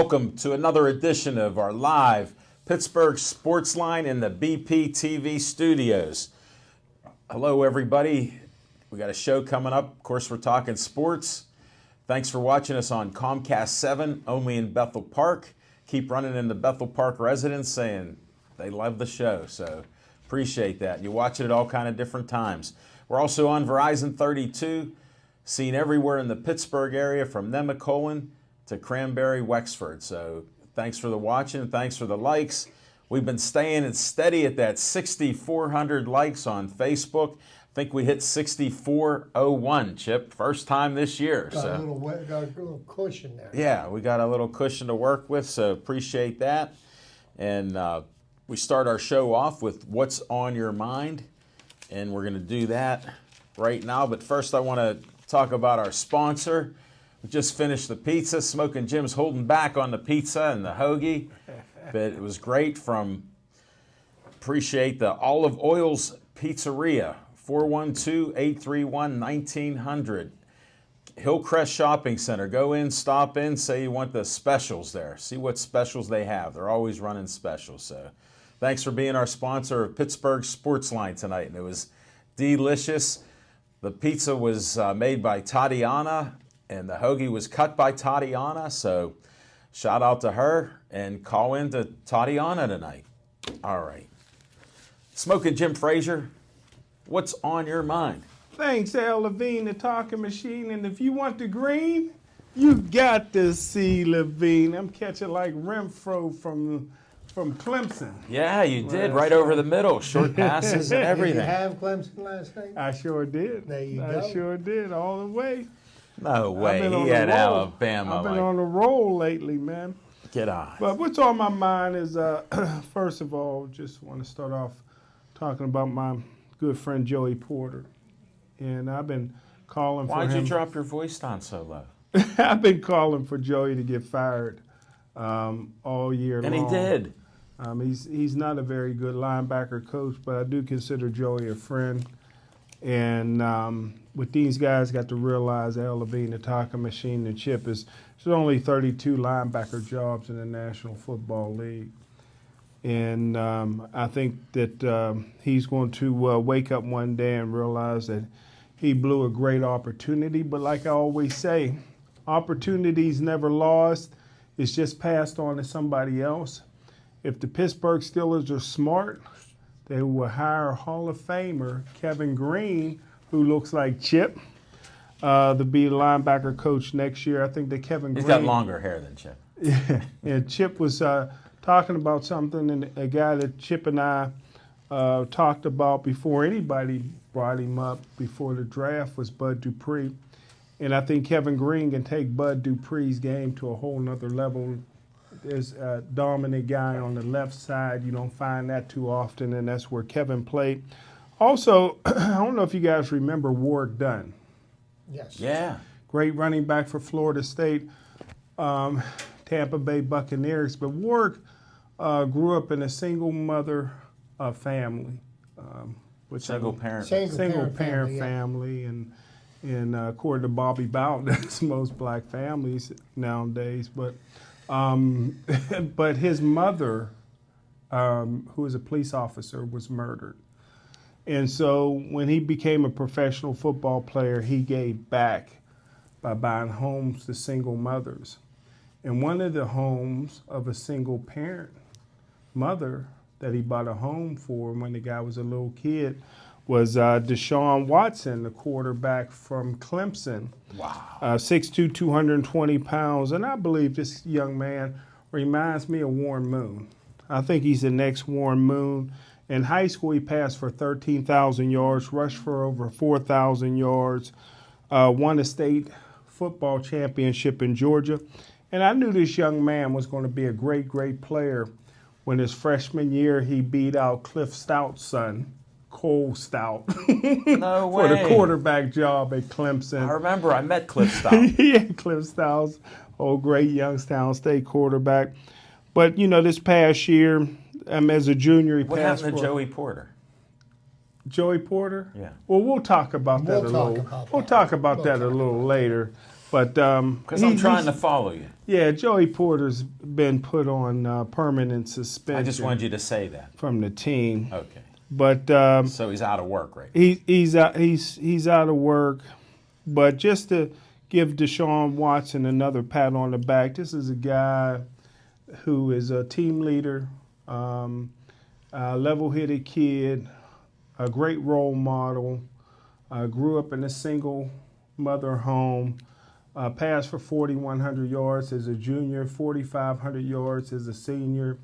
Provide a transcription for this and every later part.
welcome to another edition of our live Pittsburgh Sportsline in the BP TV studios. Hello, everybody. We got a show coming up. Of course, we're talking sports. Thanks for watching us on Comcast 7, only in Bethel Park. Keep running into Bethel Park residents saying they love the show, so appreciate that. You watch it at all kind of different times. We're also on Verizon 32, seen everywhere in the Pittsburgh area from Nemacolin to Cranberry, Wexford. So thanks for the watching, thanks for the likes. We've been staying steady at that 6,400 likes on Facebook. I think we hit 6,401, Chip, first time this year. Got a little cushion there. Yeah, we got a little cushion to work with, so appreciate that. And we start our show off with what's on your mind, and we're going to do that right now. But first I want to talk about our sponsor. We just finished the pizza. Smoking Jim's holding back on the pizza and the hoagie, but it was great. Appreciate the Olive Oils Pizzeria, 412-831-1900. Hillcrest Shopping Center. Go in, stop in, say you want the specials there. See what specials they have. They're always running specials. So thanks for being our sponsor of Pittsburgh Sportsline tonight. And it was delicious. The pizza was made by Tatiana, and the hoagie was cut by Tatiana. So shout out to her, and call in to Tatiana tonight. All right. Smoking Jim Frazier, what's on your mind? Thanks, Al Levine, the talking machine. And if you want the green, you got to see Levine. I'm catching like Renfro from Clemson. Yeah, you did, right over the middle. Short passes and everything. Did you have Clemson last night? I sure did. There you go. I sure did, all the way. No way, He had Alabama. I've been on a roll lately, man. Get on. But what's on my mind is, first of all, just want to start off talking about my good friend Joey Porter. And I've been calling for him. Why'd you drop your voice down so low? I've been calling for Joey to get fired all year long. And he did. He's not a very good linebacker coach, but I do consider Joey a friend. And what these guys got to realize, Al Levine, the talking machine, and Chip, is there's only 32 linebacker jobs in the National Football League. And I think that he's going to wake up one day and realize that he blew a great opportunity. But like I always say, opportunities never lost. It's just passed on to somebody else. If the Pittsburgh Steelers are smart, they will hire Hall of Famer Kevin Green, who looks like Chip, to be the linebacker coach next year. I think that Kevin Green... He's got longer hair than Chip. Yeah, and Chip was talking about something, and a guy that Chip and I talked about before anybody brought him up before the draft was Bud Dupree. And I think Kevin Green can take Bud Dupree's game to a whole nother level. There's a dominant guy on the left side. You don't find that too often, and that's where Kevin played. Also, I don't know if you guys remember Warrick Dunn. Yes. Yeah. Great running back for Florida State, Tampa Bay Buccaneers. But Warrick grew up in a single mother family. Single parent family. And according to Bobby Bowden, that's most black families nowadays. But his mother, who was a police officer, was murdered. And so when he became a professional football player, he gave back by buying homes to single mothers. And one of the homes of a single parent mother that he bought a home for when the guy was a little kid was Deshaun Watson, the quarterback from Clemson. Wow. 6'2", 220 pounds. And I believe this young man reminds me of Warren Moon. I think he's the next Warren Moon. In high school, he passed for 13,000 yards, rushed for over 4,000 yards, won a state football championship in Georgia. And I knew this young man was going to be a great, great player. When his freshman year, he beat out Cliff Stout's son, Cole Stout, No way. for the quarterback job at Clemson. I remember I met Cliff Stout. Yeah, Cliff Stout's old great Youngstown State quarterback. But, you know, this past year, as a junior, he What passed happened to for Joey Porter? Joey Porter? Yeah. Well, we'll talk about that We'll talk about We'll that. talk about that a little later. But Because I'm trying to follow you. Yeah, Joey Porter's been put on permanent suspension. I just wanted you to say that. From the team. Okay. But so he's out of work right now. He's out of work. But just to give Deshaun Watson another pat on the back, this is a guy who is a team leader, a level-headed kid, a great role model, grew up in a single mother home, passed for 4,100 yards as a junior, 4,500 yards as a senior,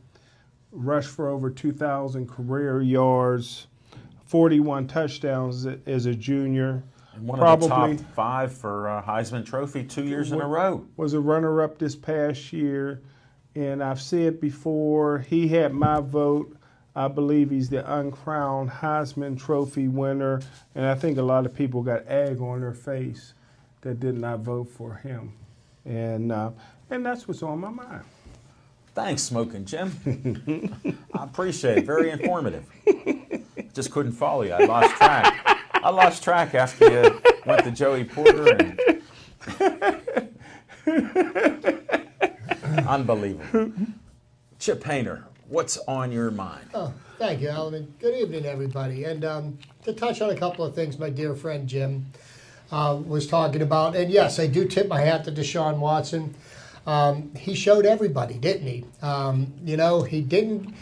rushed for over 2,000 career yards, 41 touchdowns as a junior. And one of the top 5 for Heisman Trophy 2 years in a row. Was a runner-up this past year. And I've said before, he had my vote. I believe he's the uncrowned Heisman Trophy winner. And I think a lot of people got egg on their face that did not vote for him. And that's what's on my mind. Thanks, Smoking Jim. I appreciate it. Very informative. Just couldn't follow you. I lost track. I lost track after you went to Joey Porter. Unbelievable. Chip Hayner, what's on your mind? Oh, thank you, Alan. And good evening, everybody. And to touch on a couple of things my dear friend Jim was talking about. And yes, I do tip my hat to Deshaun Watson. He showed everybody, didn't he? He didn't.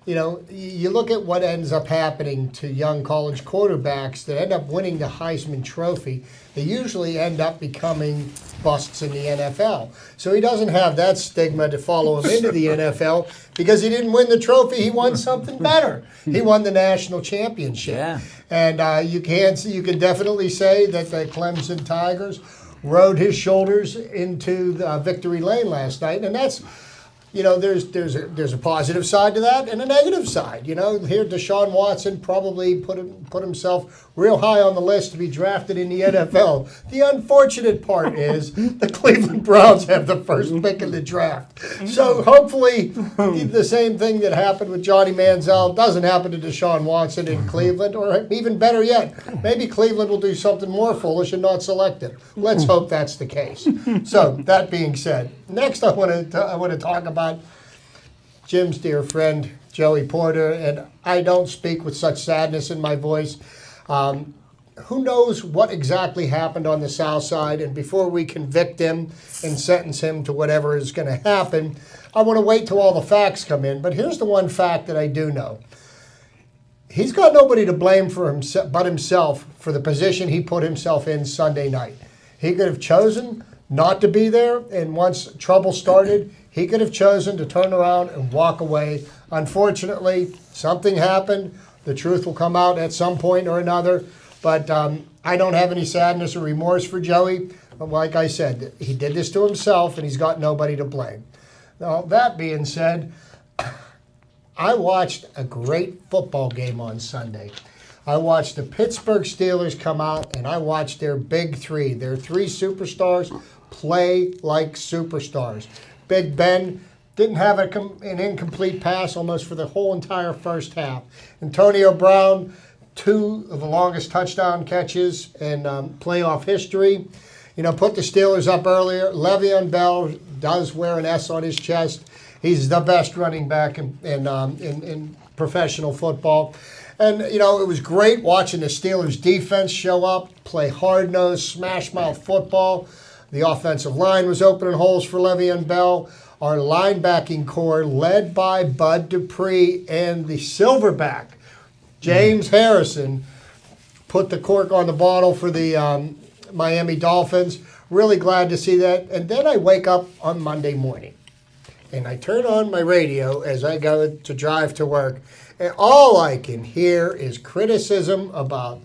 You look at what ends up happening to young college quarterbacks that end up winning the Heisman Trophy. They usually end up becoming busts in the NFL. So he doesn't have that stigma to follow him into the NFL because he didn't win the trophy. He won something better. He won the national championship. Yeah. And you can definitely say that the Clemson Tigers rode his shoulders into the victory lane last night, and that's. There's a positive side to that and a negative side. Here, Deshaun Watson probably put himself real high on the list to be drafted in the NFL. The unfortunate part is the Cleveland Browns have the first pick in the draft. So hopefully the same thing that happened with Johnny Manziel doesn't happen to Deshaun Watson in Cleveland, or even better yet, maybe Cleveland will do something more foolish and not select him. Let's hope that's the case. So that being said, next I want to talk about Jim's dear friend, Joey Porter, and I don't speak with such sadness in my voice. Who knows what exactly happened on the South Side, and before we convict him and sentence him to whatever is going to happen, I want to wait till all the facts come in. But here's the one fact that I do know. He's got nobody to blame for but himself for the position he put himself in Sunday night. He could have chosen not to be there, and once trouble started, he could have chosen to turn around and walk away. Unfortunately, something happened. The truth will come out at some point or another. But I don't have any sadness or remorse for Joey. But like I said, he did this to himself, and he's got nobody to blame. Now, that being said, I watched a great football game on Sunday. I watched the Pittsburgh Steelers come out, and I watched their big three. Their 3 superstars play like superstars. Big Ben didn't have an incomplete pass almost for the whole entire first half. Antonio Brown, 2 of the longest touchdown catches in playoff history. Put the Steelers up earlier. Le'Veon Bell does wear an S on his chest. He's the best running back in professional football. And, it was great watching the Steelers defense show up, play hard-nosed, smash-mouth football. The offensive line was opening holes for Le'Veon Bell. Our linebacking core, led by Bud Dupree and the silverback, James Harrison, put the cork on the bottle for the Miami Dolphins. Really glad to see that. And then I wake up on Monday morning, and I turn on my radio as I go to drive to work, and all I can hear is criticism about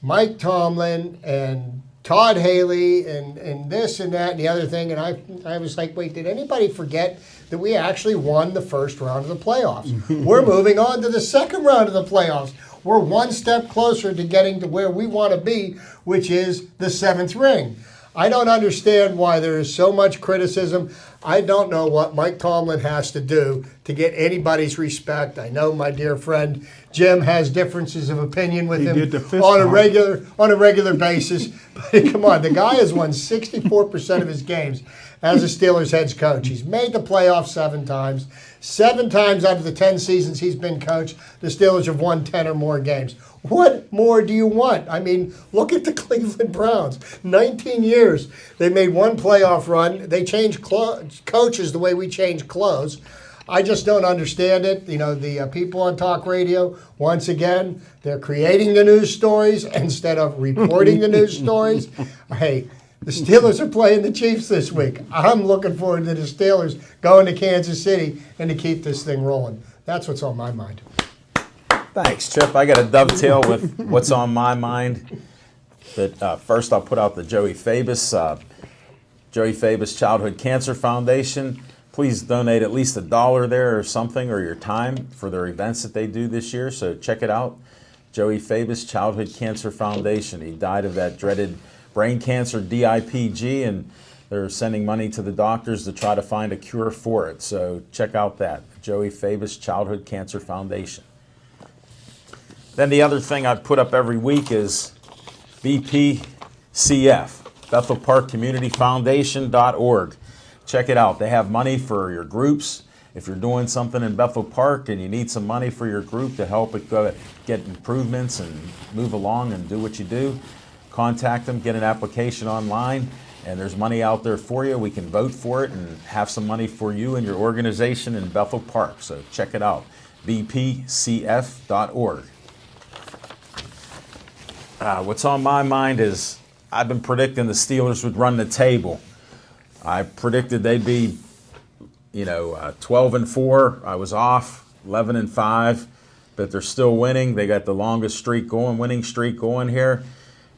Mike Tomlin and Todd Haley and this and that and the other thing. And I was like, wait, did anybody forget that we actually won the first round of the playoffs? We're moving on to the second round of the playoffs. We're one step closer to getting to where we want to be, which is the 7th ring. I don't understand why there is so much criticism. I don't know what Mike Tomlin has to do to get anybody's respect. I know my dear friend Jim has differences of opinion with him on a regular basis. But come on, the guy has won 64% of his games as a Steelers head coach. He's made the playoffs 7 times. 7 times out of the 10 seasons he's been coach, the Steelers have won 10 or more games. What more do you want? I mean, look at the Cleveland Browns. 19 years. They made 1 playoff run. They changed coaches the way we change clothes. I just don't understand it. You know, the people on talk radio, once again, they're creating the news stories instead of reporting the news stories. Hey, the Steelers are playing the Chiefs this week. I'm looking forward to the Steelers going to Kansas City and to keep this thing rolling. That's what's on my mind. Thanks, Chip. I got to dovetail with what's on my mind. But first, I'll put out the Joey Fabus Childhood Cancer Foundation. Please donate at least $1 there or something, or your time for their events that they do this year. So check it out. Joey Fabus Childhood Cancer Foundation. He died of that dreaded brain cancer, DIPG, and they're sending money to the doctors to try to find a cure for it. So check out that, Joey Fabus Childhood Cancer Foundation. Then the other thing I put up every week is BPCF, Bethel Park Community Foundation.org. Check it out. They have money for your groups. If you're doing something in Bethel Park and you need some money for your group to help it get improvements and move along and do what you do, contact them, get an application online, and there's money out there for you. We can vote for it and have some money for you and your organization in Bethel Park. So check it out, bpcf.org. What's on my mind is I've been predicting the Steelers would run the table. I predicted they'd be, 12-4. I was off, 11-5, but they're still winning. They got the longest winning streak going here.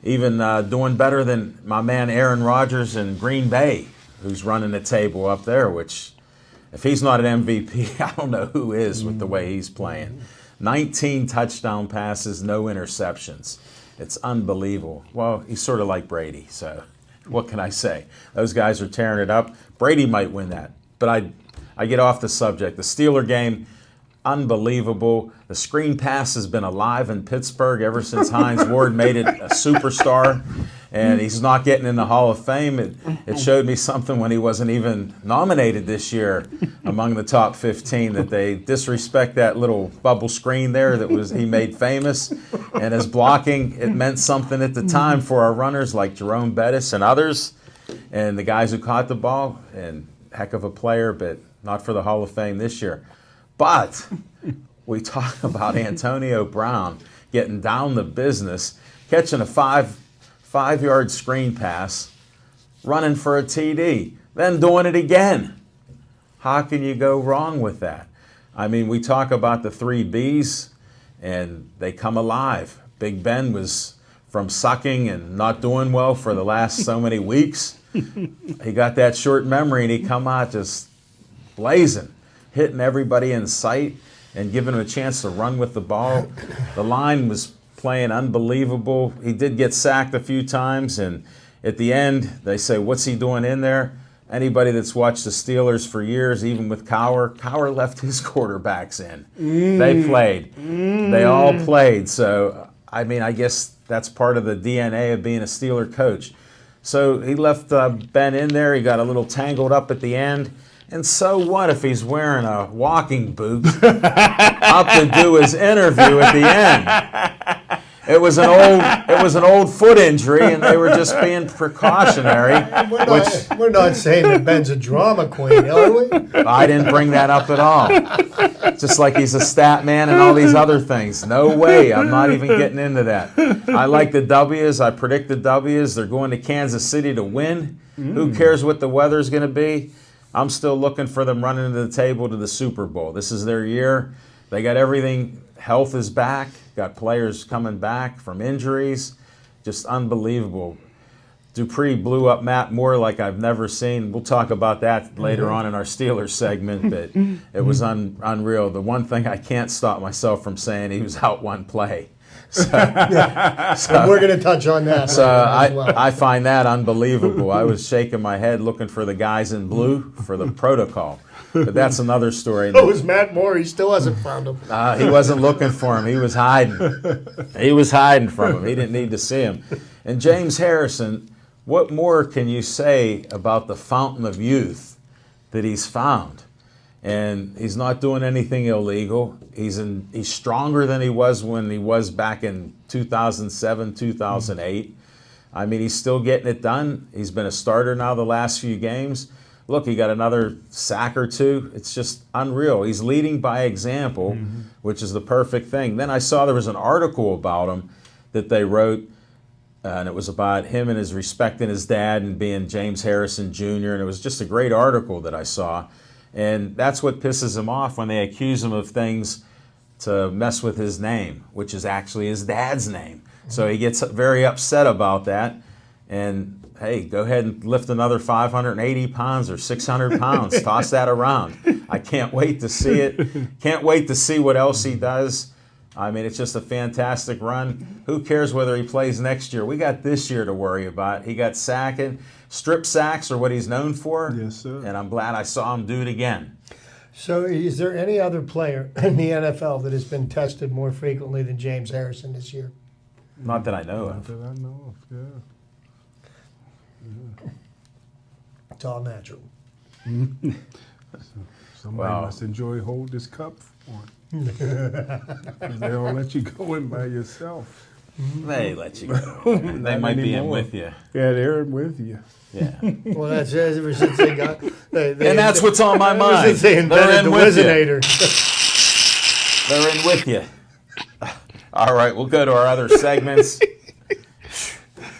Even doing better than my man Aaron Rodgers in Green Bay, who's running the table up there, which if he's not an MVP, I don't know who is with the way he's playing. 19 touchdown passes, no interceptions. It's unbelievable. Well, he's sort of like Brady, so what can I say? Those guys are tearing it up. Brady might win that, but I get off the subject. The Steeler game, unbelievable. The screen pass has been alive in Pittsburgh ever since Hines Ward made it a superstar, and he's not getting in the Hall of Fame. It showed me something when he wasn't even nominated this year among the top 15, that they disrespect that little bubble screen there that he made famous. And his blocking, it meant something at the time for our runners like Jerome Bettis and others, and the guys who caught the ball, and heck of a player, but not for the Hall of Fame this year. But we talk about Antonio Brown getting down the business, catching a five-yard screen pass, running for a TD, then doing it again. How can you go wrong with that? I mean, we talk about the 3 Bs, and they come alive. Big Ben was from sucking and not doing well for the last so many weeks. He got that short memory, and he come out just blazing, hitting everybody in sight and giving him a chance to run with the ball. The line was playing unbelievable. He did get sacked a few times, and at the end, they say, what's he doing in there? Anybody that's watched the Steelers for years, even with Cowher left his quarterbacks in. They played. They all played. So, I mean, I guess that's part of the DNA of being a Steeler coach. So he left Ben in there. He got a little tangled up at the end. And so what if he's wearing a walking boot up to do his interview at the end? It was an old foot injury, and they were just being precautionary. We're not saying that Ben's a drama queen, are we? I didn't bring that up at all. Just like he's a stat man and all these other things. No way. I'm not even getting into that. I like the W's. I predict the W's. They're going to Kansas City to win. Who cares what the weather's going to be? I'm still looking for them running to the table to the Super Bowl. This is their year. They got everything. Health is back. Got players coming back from injuries. Just unbelievable. Dupree blew up Matt Moore like I've never seen. We'll talk about that later on in our Steelers segment, but it was unreal. The one thing I can't stop myself from saying, he was out one play. So And we're going to touch on that So as well. I find that unbelievable. I was shaking my head looking for the guys in blue for the protocol. But that's another story. Oh, it was Matt Moore. He still hasn't found him. He wasn't looking for him. He was hiding. He was hiding from him. He didn't need to see him. And James Harrison, what more can you say about the fountain of youth that he's found? And he's not doing anything illegal. He's stronger than he was when he was back in 2007, 2008. I mean, he's still getting it done. He's been a starter now the last few games. Look, he got another sack or two. It's just unreal. He's leading by example, which is the perfect thing. Then I saw there was an article about him that they wrote, and it was about him and his respecting his dad and being James Harrison Jr., and it was just a great article that I saw. And that's what pisses him off when they accuse him of things to mess with his name, which is actually his dad's name. So he gets very upset about that. And hey, go ahead and lift another 580 pounds or 600 pounds. Toss that around. I can't wait to see it. Can't wait to see what else he does. I mean, it's just a fantastic run. Who cares whether he plays next year? We got this year to worry about. He got sacking. Strip sacks are what he's known for. Yes, sir. And I'm glad I saw him do it again. So is there any other player in the NFL that has been tested more frequently than James Harrison this year? Not that I know Not of. that I know of, yeah. It's all natural. Somebody Wow. must enjoy holding this cup for him. They don't let you go in by yourself. They let you go. They might be in anymore. with you. Yeah, they're with you. Yeah. Well, that's it. Ever since they got, And that's what's on my ever mind. since they They're invented in the with you. Wizinator. They're in with you. All right, we'll go to our other segments.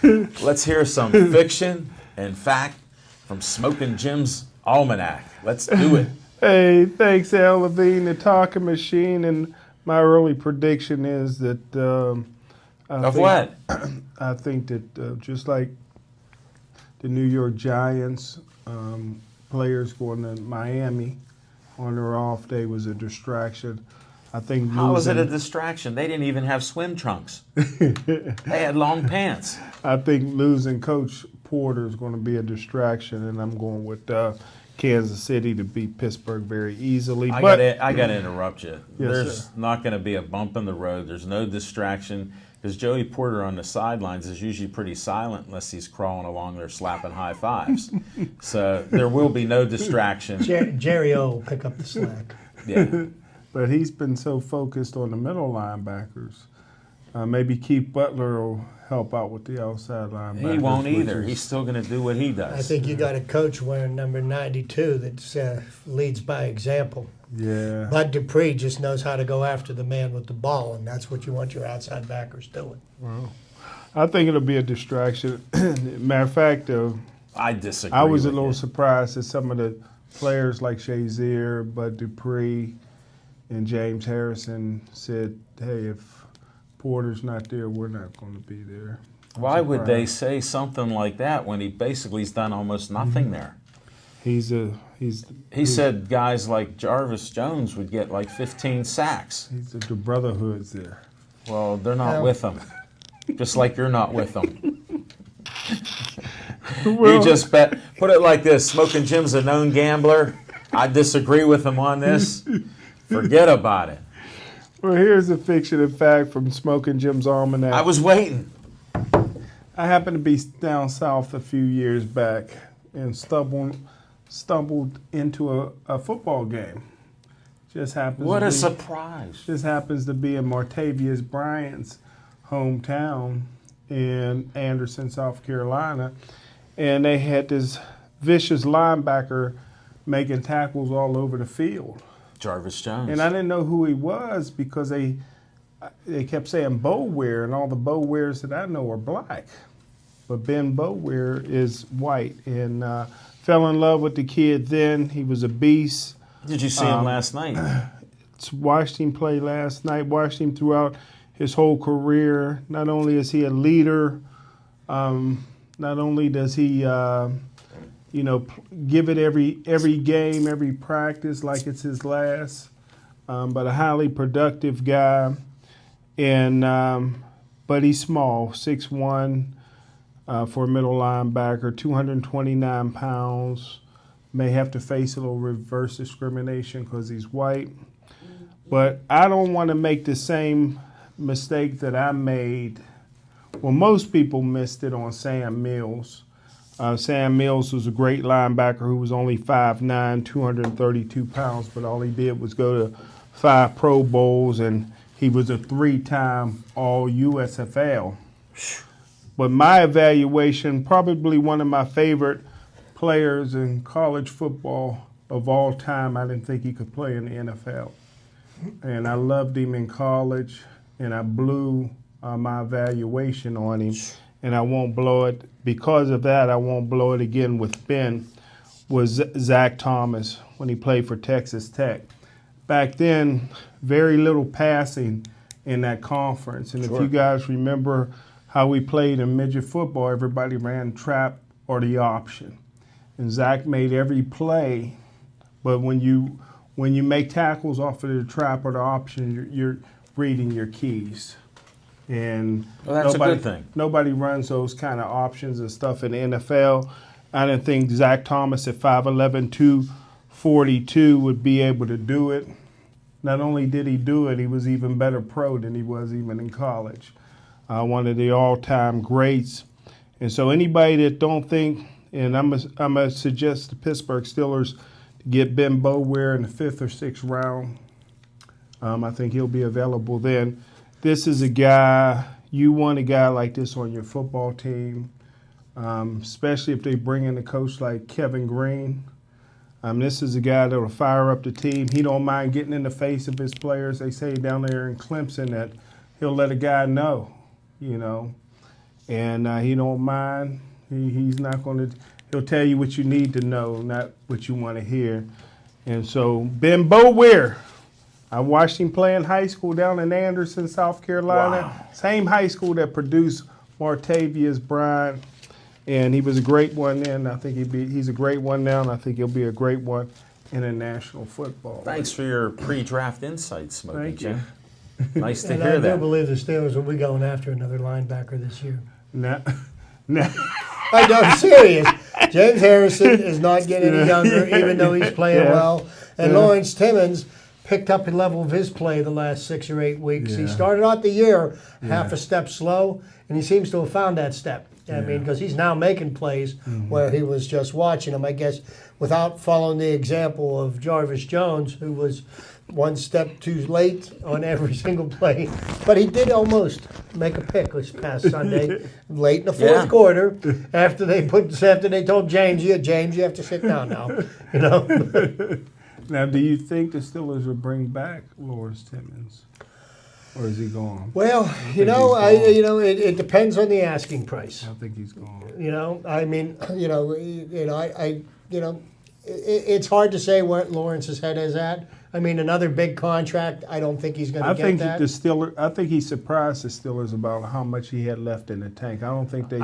Let's hear some fiction and fact from Smoking Jim's Almanac. Let's do it. Hey, thanks, Al Levine, the talking machine. And my early prediction is that I think that just like the New York Giants players going to Miami on their off day was a distraction. I think How was it a distraction? They didn't even have swim trunks. They had long pants. I think losing Coach Porter is going to be a distraction, and I'm going with Kansas City to beat Pittsburgh very easily. I got to interrupt you. Yes, There's sir. not going to be a bump in the road. There's no distraction because Joey Porter on the sidelines is usually pretty silent unless he's crawling along there slapping high fives. So there will be no distraction. Jerry O will pick up the slack. Yeah. But he's been so focused on the middle linebackers. Maybe Keith Butler will help out with the outside linebackers. He won't which either. is- He's still going to do what he does. I think you got a coach wearing number 92 that leads by example. Yeah. Bud Dupree just knows how to go after the man with the ball, and that's what you want your outside backers doing. Well, I think it'll be a distraction. Matter of fact, I disagree. I was a with little you. surprised that some of the players like Shazier, Bud Dupree, and James Harrison said, hey, if Porter's not there, we're not going to be there. I'm Why would they surprised. say something like that when he basically's done almost nothing there? He said guys like Jarvis Jones would get like 15 sacks. the brotherhood's there. Well, they're not Yeah. with him. Just like you're not with them. Well, You just bet. Put it like this: Smoking Jim's a known gambler. I disagree with him on this. Forget about it. well, here's a fiction and fact from Smoking Jim's Almanac. I was waiting. I happened to be down south a few years back and stumbled into a football game. Just happens. What to a be, surprise! Just happens to be in Martavius Bryant's hometown in Anderson, South Carolina, and they had this vicious linebacker making tackles all over the field. Jarvis Jones. And I didn't know who he was because they kept saying Bowyer, and all the Bowyers that I know are black. But Ben Bowyer is white, and fell in love with the kid then. He was a beast. Did you see him last night? Watched him play last night, watched him throughout his whole career. Not only is he a leader, not only does he give it every game, every practice like it's his last, but a highly productive guy. and but he's small, 6'1", for a middle linebacker, 229 pounds. May have to face a little reverse discrimination because he's white. But I don't want to make the same mistake that I made. Well, most people missed it on Sam Mills. Sam Mills was a great linebacker who was only 5'9", 232 pounds, but all he did was go to 5 Pro Bowls, and he was a 3-time All-USFL. But my evaluation, probably one of my favorite players in college football of all time, I didn't think he could play in the NFL. And I loved him in college, and I blew my evaluation on him, and I won't blow it. Because of that, I won't blow it again with Ben, was Zach Thomas when he played for Texas Tech. Back then, very little passing in that conference. And Sure. if you guys remember how we played in midget football, everybody ran trap or the option. And Zach made every play, but when you make tackles off of the trap or the option, you're reading your keys. And Well, that's a good thing. Nobody runs those kind of options and stuff in the NFL. I didn't think Zach Thomas at 5'11", 242 would be able to do it. Not only did he do it, he was even better pro than he was even in college. One of the all-time greats. And so anybody that don't think, and I'm gonna suggest the Pittsburgh Steelers get Ben Boulware in the 5th or 6th round. I think he'll be available then. This is a guy, you want a guy like this on your football team, especially if they bring in a coach like Kevin Green. This is a guy that will fire up the team. He don't mind getting in the face of his players. They say down there in Clemson that he'll let a guy know, you know, and he don't mind. He's not going to. He'll tell you what you need to know, not what you want to hear. And so Ben Boulware, I watched him play in high school down in Anderson, South Carolina. Wow. Same high school that produced Martavius Bryant. And he was a great one then. I think he's a great one now, and I think he'll be a great one in the National Football. Thanks for your pre-draft insights, Smokey Thank Jim. you. Nice to And hear I that. do believe the Steelers will be going after another linebacker this year. Now, I know, I'm serious. James Harrison is not getting any younger, even though he's playing well. And Lawrence Timmons picked up a level of his play the last 6 or 8 weeks. He started out the year half a step slow, and he seems to have found that step. I mean, because he's now making plays where he was just watching them, I guess, without following the example of Jarvis Jones, who was one step too late on every single play. But he did almost make a pick this past Sunday, late in the fourth quarter, after they told James, you have to sit down now. You know. now, do you think the Steelers will bring back Lawrence Timmons? Or is he gone? Well, it depends on the asking price. I think he's gone. You know, I mean, it's hard to say where Lawrence's head is at. I mean, another big contract. I don't think he's going to get that. I think he surprised the Steelers about how much he had left in the tank. I don't think they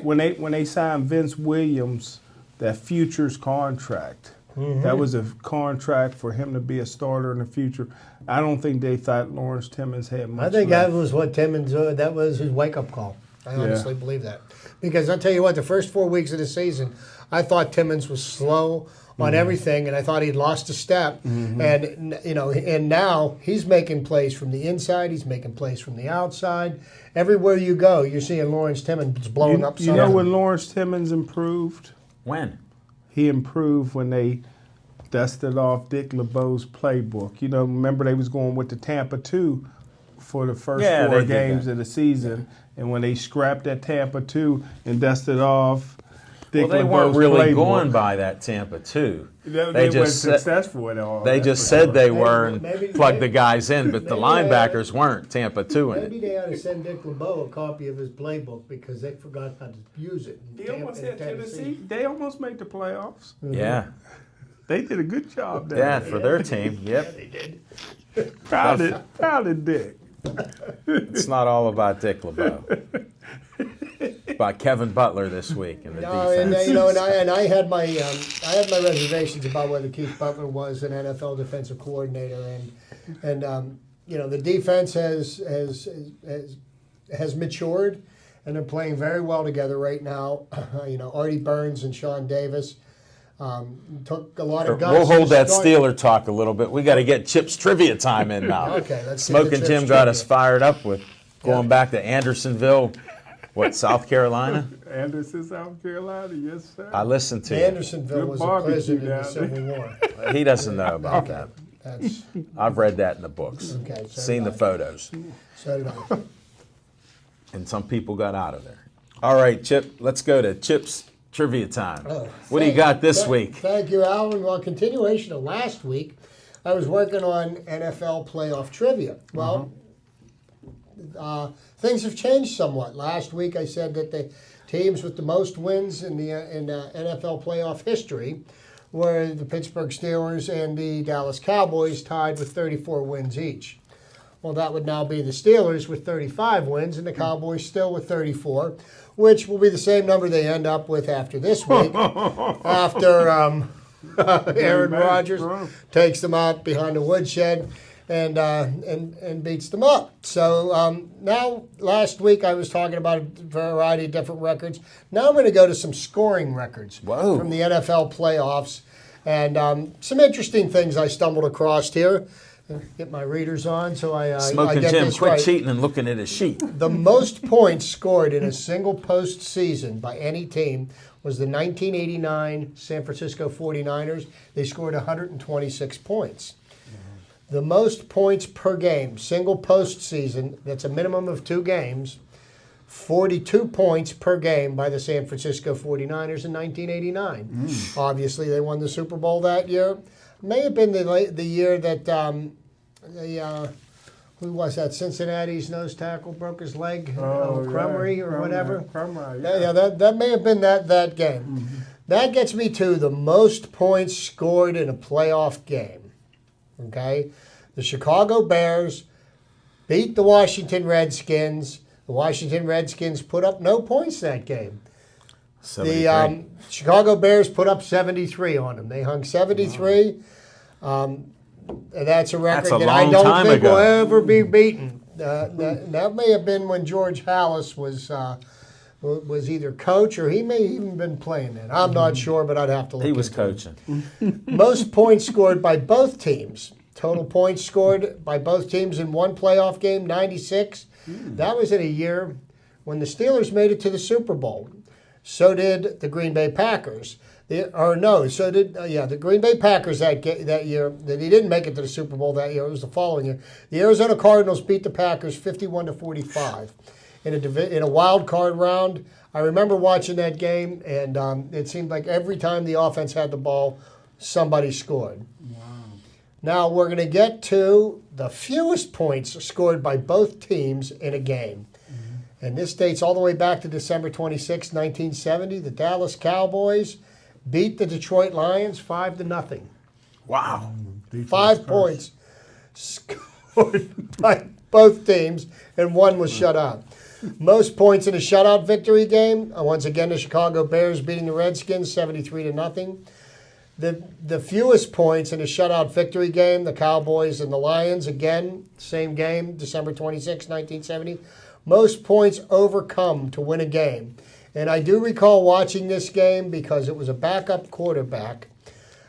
when they signed Vince Williams, that futures contract. That was a contract for him to be a starter in the future. I don't think they thought Lawrence Timmons had much. I think left. that was what Timmons. That was his wake-up call. I honestly believe that, because I'll tell you what, the first 4 weeks of the season, I thought Timmons was slow on everything, and I thought he'd lost a step. And and now he's making plays from the inside. He's making plays from the outside. Everywhere you go, you're seeing Lawrence Timmons blowing up. You know when Lawrence Timmons improved? When? He improved when they dusted off Dick LeBeau's playbook. You know, remember they was going with the Tampa 2 for the first 4 games of the season, and when they scrapped that Tampa 2 and dusted off Dick LeBeau's they weren't really playbook, going by that Tampa 2. They weren't successful at all. They just said they were and plugged the guys in, but the linebackers weren't Tampa 2 in it. Maybe they ought to send Dick LeBeau a copy of his playbook because they forgot how to use it. They almost had Tennessee. They almost made the playoffs. Yeah. They did a good job there. Yeah, for their team. Yep. Yeah, they did. Proud of Dick. It's not all about Dick LeBeau. About Kevin Butler this week in the defense. And I had my reservations about whether Keith Butler was an NFL defensive coordinator, and the defense has matured, and they're playing very well together right now. Artie Burns and Sean Davis took a lot of guts. We'll hold that Steeler talk a little bit. We got to get Chip's trivia time in now. Okay, let's Smoking Jim got us fired up with going back to Andersonville, South Carolina? Anderson, South Carolina, yes, sir. I listened to Andersonville was a prison in the Civil War. He doesn't know about that. I've read that in the books. Okay, so seen the photos. So did I. And some people got out of there. All right, Chip, let's go to Chip's trivia time. What do you got this week? Thank you, Alan. Well, continuation of last week, I was working on NFL playoff trivia. Well, things have changed somewhat. Last week I said that the teams with the most wins in NFL playoff history were the Pittsburgh Steelers and the Dallas Cowboys, tied with 34 wins each. Well, that would now be the Steelers with 35 wins and the Cowboys still with 34, which will be the same number they end up with after this week, after Aaron Rodgers takes them out behind the woodshed and beats them up. So now, last week I was talking about a variety of different records. Now I'm going to go to some scoring records from the NFL playoffs, and some interesting things I stumbled across here. Get my readers on so I get Jim, this quit right. cheating and looking at his sheet. The most points scored in a single postseason by any team was the 1989 San Francisco 49ers. They scored 126 points. The most points per game, single postseason, that's a minimum of 2 games, 42 points per game by the San Francisco 49ers in 1989. Obviously, they won the Super Bowl that year. May have been the year that who was that? Cincinnati's nose tackle broke his leg, Crumry or whatever. Crumry, that may have been that game. That gets me to the most points scored in a playoff game. Okay, the Chicago Bears beat the Washington Redskins. The Washington Redskins put up no points that game. 73. The Chicago Bears put up 73 on them. They hung 73. And that's a record that I don't think will ever be beaten. That may have been when George Halas was either coach or he may have even been playing then. I'm not sure, but I'd have to look. He was coaching. Most points scored by both teams. Total points scored by both teams in one playoff game, 96. That was in a year when the Steelers made it to the Super Bowl. So did the Green Bay Packers. The Green Bay Packers that year. They didn't make it to the Super Bowl that year. It was the following year. The Arizona Cardinals beat the Packers 51-45 in a wild card round. I remember watching that game, and it seemed like every time the offense had the ball, somebody scored. Wow. Now we're going to get to the fewest points scored by both teams in a game. And this dates all the way back to December 26, 1970. The Dallas Cowboys beat the Detroit Lions 5-0. Wow. 5 points scored by both teams, and one was shut out. Most points in a shutout victory game, once again, the Chicago Bears beating the Redskins 73-0. The fewest points in a shutout victory game, the Cowboys and the Lions, again, same game, December 26, 1970. Most points overcome to win a game. And I do recall watching this game because it was a backup quarterback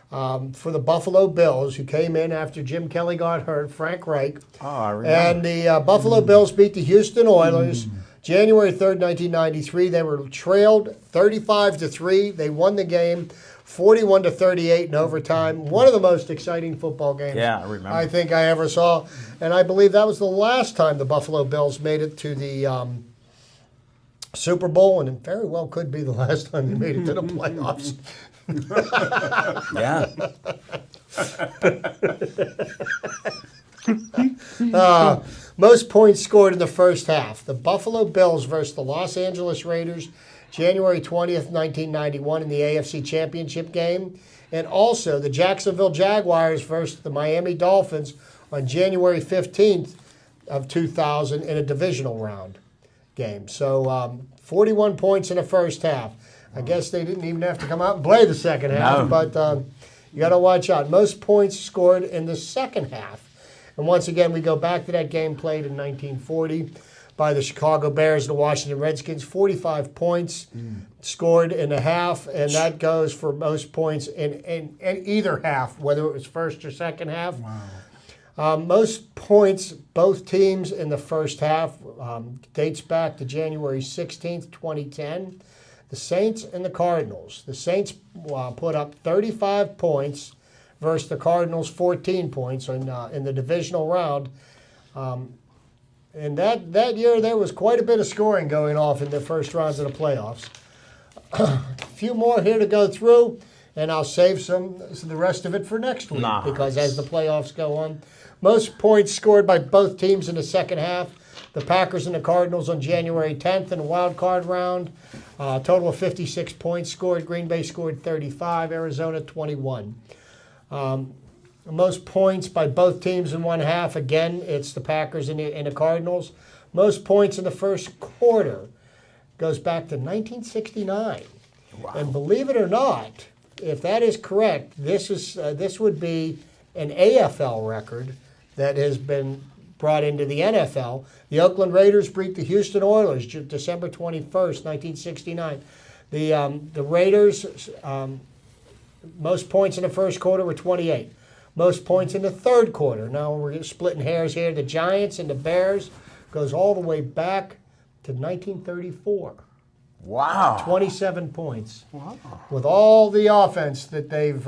for the Buffalo Bills who came in after Jim Kelly got hurt, Frank Reich. Oh, I remember. And the Buffalo Bills beat the Houston Oilers January 3rd, 1993. They were trailed 35-3. They won the game 41-38 in overtime. One of the most exciting football games I remember. I think I ever saw. And I believe that was the last time the Buffalo Bills made it to the Super Bowl, and it very well could be the last time they made it to the playoffs. Most points scored in the first half. The Buffalo Bills versus the Los Angeles Raiders, January 20th, 1991 in the AFC Championship game. And also the Jacksonville Jaguars versus the Miami Dolphins on January 15th of 2000 in a divisional round game. So 41 points in the first half. I guess they didn't even have to come out and play the second half, but you got to watch out. Most points scored in the second half. And once again, we go back to that game played in 1940 by the Chicago Bears and the Washington Redskins. 45 points scored in a half, and that goes for most points in either half, whether it was first or second half. Wow. Most points, both teams in the first half, dates back to January 16th, 2010. The Saints and the Cardinals. The Saints put up 35 points versus the Cardinals 14 points in the divisional round. And that year there was quite a bit of scoring going off in the first rounds of the playoffs. A few more here to go through, and I'll save the rest of it for next week because as the playoffs go on. Most points scored by both teams in the second half. The Packers and the Cardinals on January 10th in the wild card round. Total of 56 points scored. Green Bay scored 35. Arizona 21. Most points by both teams in one half. Again, it's the Packers and the Cardinals. Most points in the first quarter goes back to 1969. Wow. And believe it or not, if that is correct, this would be an AFL record that has been brought into the NFL. The Oakland Raiders beat the Houston Oilers December 21st, 1969. The Raiders, most points in the first quarter were 28. Most points in the third quarter. Now we're splitting hairs here. The Giants and the Bears goes all the way back to 1934. Wow. 27 points. Wow. With all the offense that they've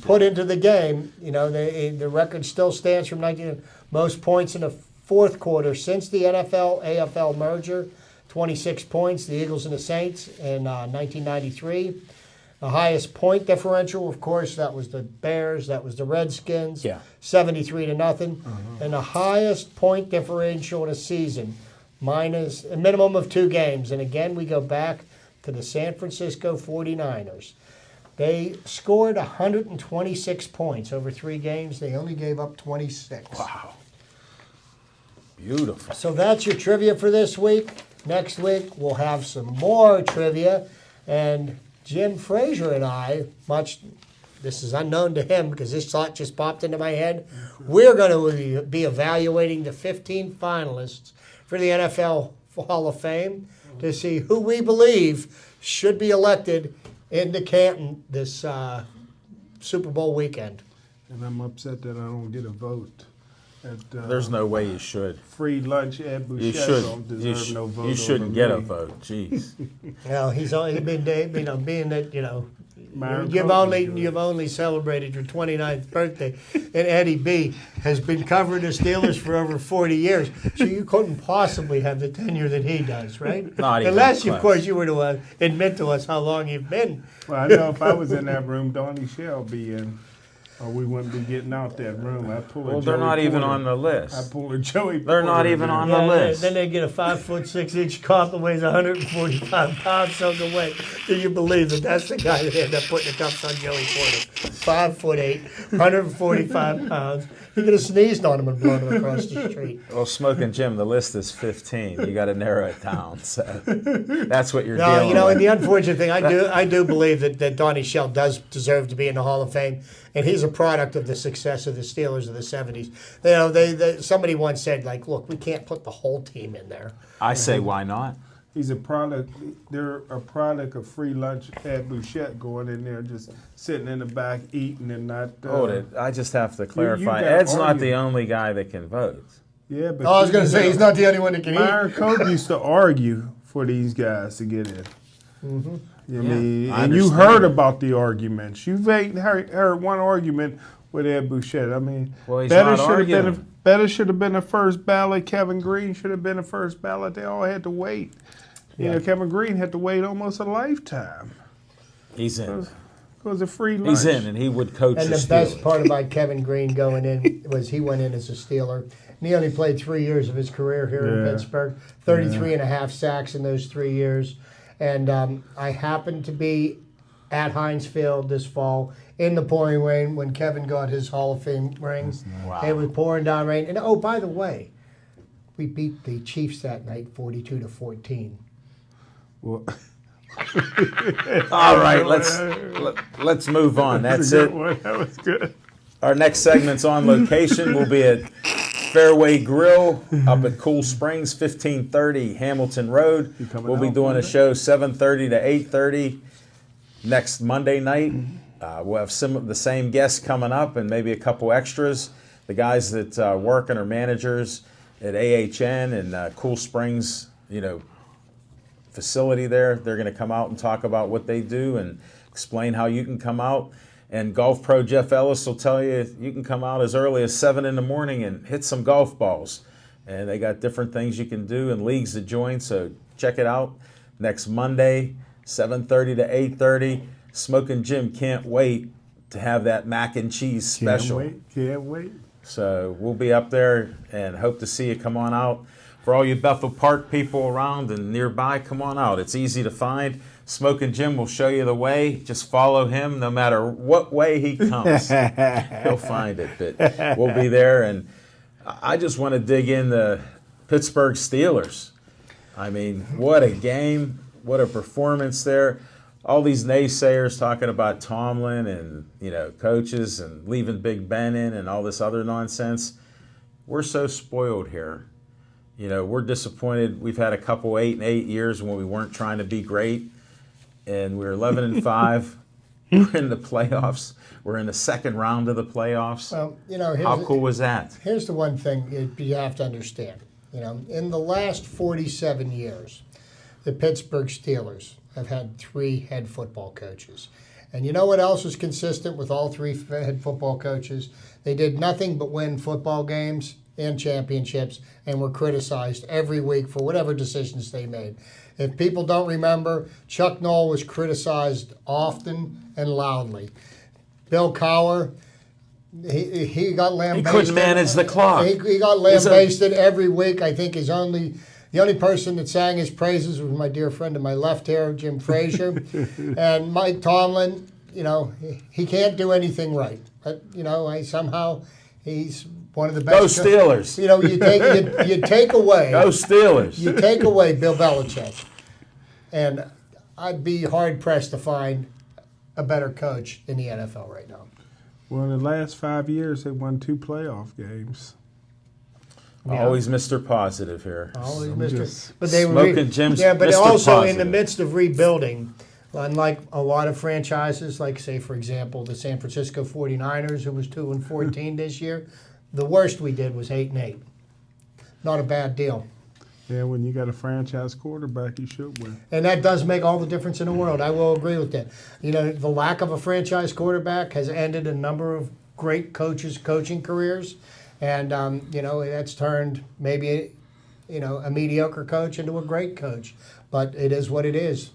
put into the game, the record still stands from 19. Most points in the fourth quarter since the NFL-AFL merger, 26 points. The Eagles and the Saints in 1993. The highest point differential, of course, that was the Bears, that was the Redskins, 73-0. And the highest point differential in a season, minus a minimum of 2 games. And again, we go back to the San Francisco 49ers. They scored 126 points over 3 games. They only gave up 26. Wow. Beautiful. So that's your trivia for this week. Next week, we'll have some more trivia. And Jim Frazier and I, this is unknown to him because this thought just popped into my head, we're going to be evaluating the 15 finalists for the NFL Hall of Fame to see who we believe should be elected into Canton this Super Bowl weekend. And I'm upset that I don't get a vote. There's no way you should. Free lunch at Bouchette don't deserve no vote. You shouldn't get a vote. Jeez. Well, he's only been, being that, you've only celebrated your 29th birthday, and Eddie B has been covering the Steelers for over 40 years, so you couldn't possibly have the tenure that he does, right? Not even Unless, close. Of course, you were to admit to us how long you've been. Well, I know if I was in that room, Donnie Shell be in. Or we wouldn't be getting out that room. They're not even on the list. I pull a Joey. They're not even on the list. Then they get a 5'6" cop that weighs 145 pounds soaking wet. Do you believe that that's the guy that ended up putting the cuffs on Joey Porter? 5'8", 145 pounds. He could have sneezed on him and blown him across the street. Well, Smoking Jim, the list is 15. You got to narrow it down. So that's what you're dealing with. And the unfortunate thing, I do believe that Donnie Shell does deserve to be in the Hall of Fame, and he's a product of the success of the Steelers of the '70s. Somebody once said, look, we can't put the whole team in there. I say, why not? He's a product. They're a product of free lunch at Bouchette, going in there, just sitting in the back eating and not. I just have to clarify. Ed's not the only guy that can vote. Yeah, but I was going to say he's not the only one that can Myron eat. Cope used to argue for these guys to get in. Mm-hmm. And you heard about the arguments. You've heard one argument with Ed Bouchette. I mean, well, Better should have been the first ballot. Kevin Green should have been the first ballot. They all had to wait. Yeah. Kevin Green had to wait almost a lifetime. He's in. It was a free lunch. He's in, and he would coach And the best part about Kevin Green going in was he went in as a Steeler. And he only played 3 years of his career here in Pittsburgh. 33 and a half sacks in those 3 years. And I happened to be at Heinz Field this fall in the pouring rain when Kevin got his Hall of Fame ring. Wow. It was pouring down rain. And oh, by the way, we beat the Chiefs that night 42-14. Well, all right, let's move on. That's it. That was good. Our next segment's on location. We'll be at Fairway Grill up at Cool Springs, 1530 Hamilton Road. We'll be doing a show 7:30 to 8:30 next Monday night. We'll have some of the same guests coming up and maybe a couple extras. The guys that work and are managers at AHN and Cool Springs, facility there, they're going to come out and talk about what they do and explain how you can come out. And Golf Pro Jeff Ellis will tell you can come out as early as 7 in the morning and hit some golf balls. And they got different things you can do and leagues to join, so check it out next Monday, 7:30 to 8:30. Smoking Jim can't wait to have that mac and cheese special. Can't wait. So we'll be up there and hope to see you. Come on out. For all you Bethel Park people around and nearby, come on out. It's easy to find. Smoking Jim will show you the way. Just follow him no matter what way he comes. He'll find it. But we'll be there. And I just want to dig in the Pittsburgh Steelers. I mean, what a game. What a performance there. All these naysayers talking about Tomlin and, coaches and leaving Big Ben in and all this other nonsense. We're so spoiled here. We're disappointed. We've had a couple 8-8 years when we weren't trying to be great. And we're 11-5. We're in the playoffs. We're in the second round of the playoffs. Well, how cool was that? Here's the one thing you have to understand. In the last 47 years, the Pittsburgh Steelers have had 3 head football coaches. And you know what else was consistent with all 3 head football coaches? They did nothing but win football games and championships and were criticized every week for whatever decisions they made. If people don't remember, Chuck Noll was criticized often and loudly. Bill Cowher, he got lambasted. He couldn't manage the clock. He got lambasted every week. I think the only person that sang his praises was my dear friend to my left here, Jim Frazier. And Mike Tomlin, he can't do anything right. But, he's one of the best. Go Steelers. You take away. Go Steelers. You take away Bill Belichick, and I'd be hard pressed to find a better coach in the NFL right now. Well, in the last 5 years, they won 2 playoff games. Always Mr. Positive here. Always Mr. But they were Smoking Jim's but Mr. also Positive. in the midst of rebuilding. Unlike a lot of franchises, like, say, for example, the San Francisco 49ers, who was 2-14 this year, the worst we did was 8-8. Not a bad deal. Yeah, when you got a franchise quarterback, you should win. And that does make all the difference in the world. I will agree with that. The lack of a franchise quarterback has ended a number of great coaches' coaching careers. And, that's turned maybe, a mediocre coach into a great coach. But it is what it is.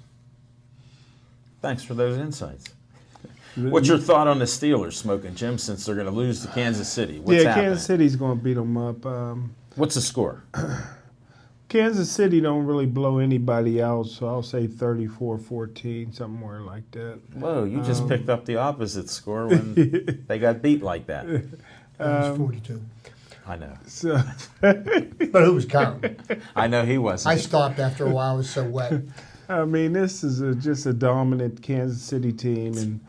Thanks for those insights. What's your thought on the Steelers, Smoking Jim, since they're going to lose to Kansas City? What's happening? Kansas City's going to beat them up. What's the score? Kansas City don't really blow anybody out, so I'll say 34-14, somewhere like that. Whoa, you just picked up the opposite score when they got beat like that. It was 42. I know. So, But who was counting? I know he wasn't. I stopped after a while. It was so wet. I mean, this is just a dominant Kansas City team, and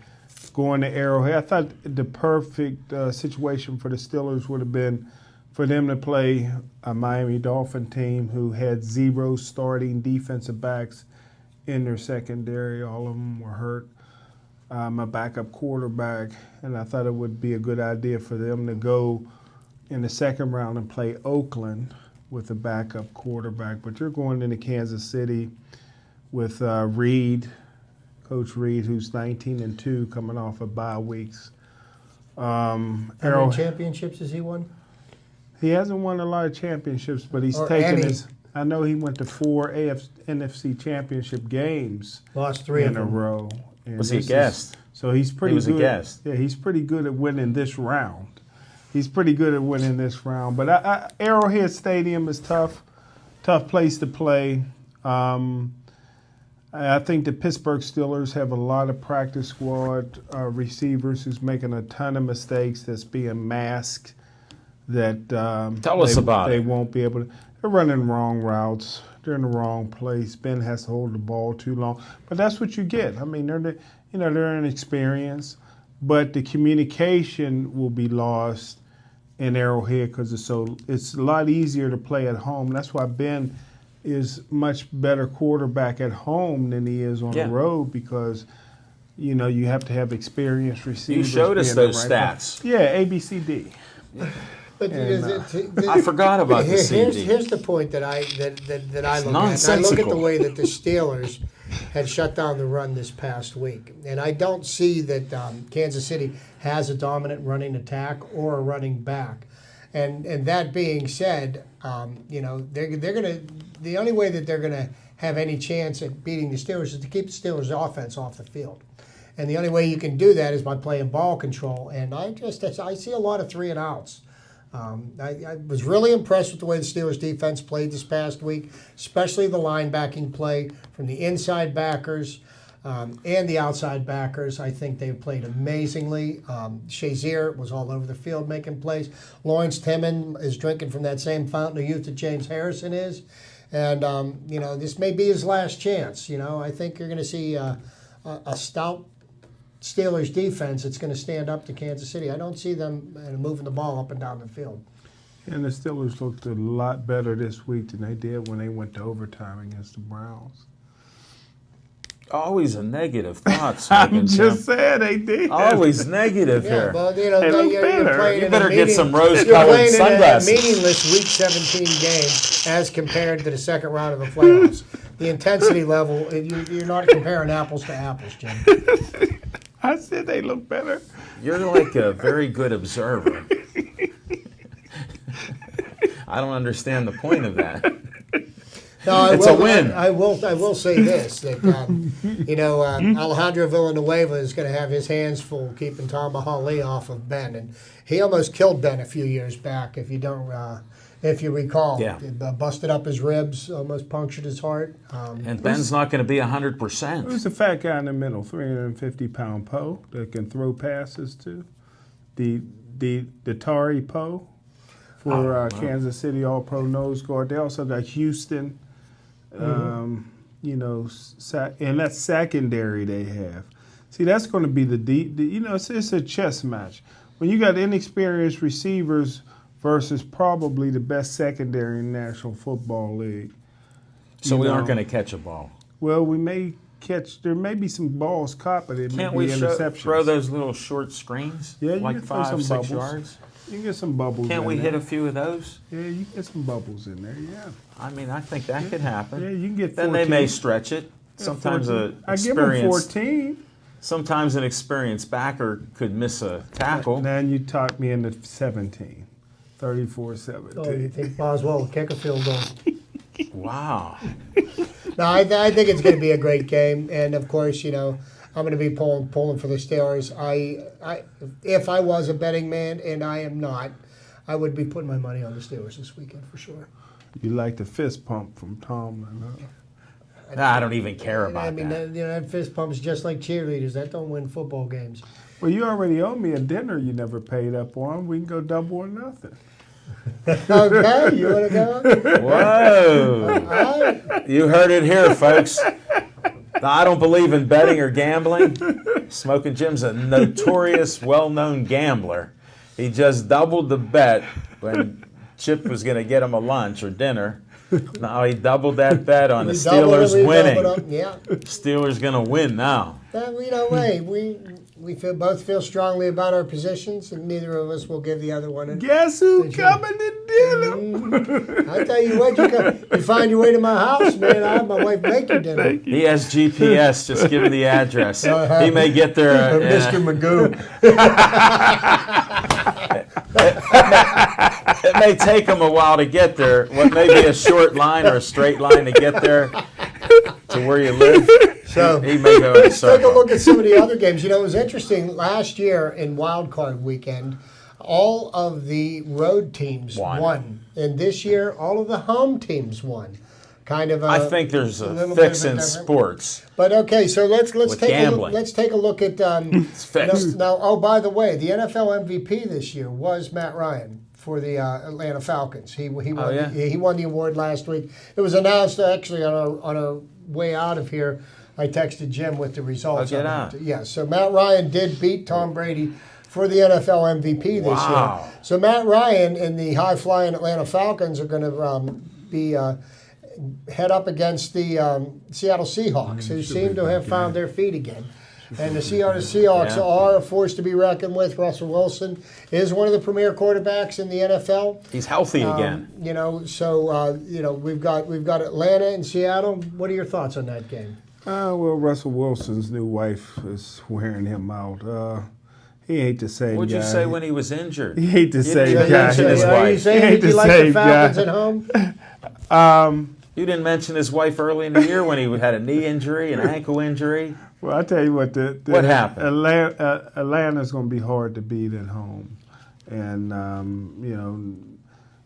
going to Arrowhead. I thought the perfect situation for the Steelers would have been for them to play a Miami Dolphin team who had 0 starting defensive backs in their secondary. All of them were hurt. A backup quarterback, and I thought it would be a good idea for them to go in the second round and play Oakland with a backup quarterback. But you're going into Kansas City with Reed, Coach Reed, who's 19-2, coming off of bye weeks. How many championships has he won? He hasn't won a lot of championships, but he's taken his. I know he went to 4 NFC championship games. Lost 3 in a row. Was he a guest? So he's pretty good. He was a guest. Yeah, he's pretty good at winning this round. But Arrowhead Stadium is tough place to play. I think the Pittsburgh Steelers have a lot of practice squad receivers who's making a ton of mistakes that's being masked. Tell us about it. They won't be able to. They're running wrong routes. They're in the wrong place. Ben has to hold the ball too long. But that's what you get. I mean, they're inexperienced. but the communication will be lost in Arrowhead because it's a lot easier to play at home. That's why Ben is much better quarterback at home than he is on the road because you have to have experienced receivers. You showed us those stats. Yeah, ABCD. But I forgot about the CD. Here's the point that I look at. I look at the way that the Steelers had shut down the run this past week, and I don't see that Kansas City has a dominant running attack or a running back. And that being said, they're gonna. The only way that they're gonna have any chance at beating the Steelers is to keep the Steelers' offense off the field. And the only way you can do that is by playing ball control. And I see a lot of 3 and outs. I was really impressed with the way the Steelers defense played this past week, especially the linebacking play from the inside backers and the outside backers. I think they played amazingly. Shazier was all over the field making plays. Lawrence Timmon is drinking from that same fountain of youth that James Harrison is. And, this may be his last chance. I think you're going to see a stout Steelers defense that's going to stand up to Kansas City. I don't see them moving the ball up and down the field. And the Steelers looked a lot better this week than they did when they went to overtime against the Browns. Always a negative thought. I'm just saying they did. Always negative here. Well, They look better. You better get some rose-colored sunglasses. You're playing in a meaningless Week 17 game as compared to the second round of the playoffs. The intensity level, you're not comparing apples to apples, Jim. I said they look better. You're like a very good observer. I don't understand the point of that. No, It's a win. I will say this, that, Alejandro Villanueva is going to have his hands full keeping Tom Mahaly off of Ben. And he almost killed Ben a few years back, if you recall. Yeah. He busted up his ribs, almost punctured his heart. And Ben's not going to be 100%. Who's the fat guy in the middle, 350-pound Poe that can throw passes to? The Tari Poe for Kansas City All-Pro nose guard. They also got Houston. And that's secondary they have. See, that's going to be the deep. It's a chess match. When you got inexperienced receivers versus probably the best secondary in the National Football League. So we aren't going to catch a ball. Well, we may catch. There may be some balls caught, but it Can't may be we interceptions. throw those little short screens? Yeah, you like can throw some 5-6 bubbles. yards? You can get some bubbles. Can't in we there. hit a few of those? Yeah, you can get some bubbles in there. Yeah. I mean, I think that could happen. Yeah, you can get 14. Then they may stretch it. Sometimes I give them 14. Sometimes an experienced backer could miss a tackle. Then you talked me into 17. 34-17. Oh, you think Boswell will kick a field goal? Wow. No, I think it's going to be a great game. And, of course, I'm going to be pulling for the Steelers. If I was a betting man, and I am not, I would be putting my money on the Steelers this weekend for sure. You like the fist pump from Tomlin, huh? I don't even care about that. That fist pump's just like cheerleaders. That don't win football games. Well, you already owe me a dinner you never paid up on. We can go double or nothing. Okay, you want to go? Whoa. All right. You heard it here, folks. I don't believe in betting or gambling. Smoking Jim's a notorious, well-known gambler. He just doubled the bet when Chip was going to get him a lunch or dinner. Now he doubled that bet on the Steelers winning. Yeah. Steelers going to win now. Hey, we both feel strongly about our positions, and neither of us will give the other one. Guess who's coming to dinner? I tell you what, you find your way to my house, man. I'll have my wife make you dinner. He has GPS. Just give him the address. He may get there. Mr. Magoo. It may take him a while to get there. What may be a short line or a straight line to get there to where you live. So he may go in a let's take a circle. look at some of the other games. It was interesting. Last year in Wild Card Weekend, all of the road teams won. And this year, all of the home teams won. Kind of. I think there's a fix in sports. But okay, so let's take gambling. let's take a look at. It's fixed. Now, oh, by the way, the NFL MVP this year was Matt Ryan for the Atlanta Falcons. He won. Oh, yeah? He won the award last week. It was announced actually on our way out of here. I texted Jim with the results. Get out. Yeah, so Matt Ryan did beat Tom Brady for the NFL MVP this year. So Matt Ryan and the high-flying Atlanta Falcons are going to be head up against the Seattle Seahawks, who seem to have found their feet again. And the Seattle Seahawks are a force to be reckoned with. Russell Wilson is one of the premier quarterbacks in the NFL. He's healthy again. You know, so we've got Atlanta and Seattle. What are your thoughts on that game? Well, Russell Wilson's new wife is wearing him out. He ain't the same What'd guy. you say when he was injured? He ain't the same didn't guy. mention his Are you wife. saying you like the Falcons at home? You didn't mention his wife early in the year when he had a knee injury, an ankle injury. Well, I tell you what, What happened? Atlanta's going to be hard to beat at home, and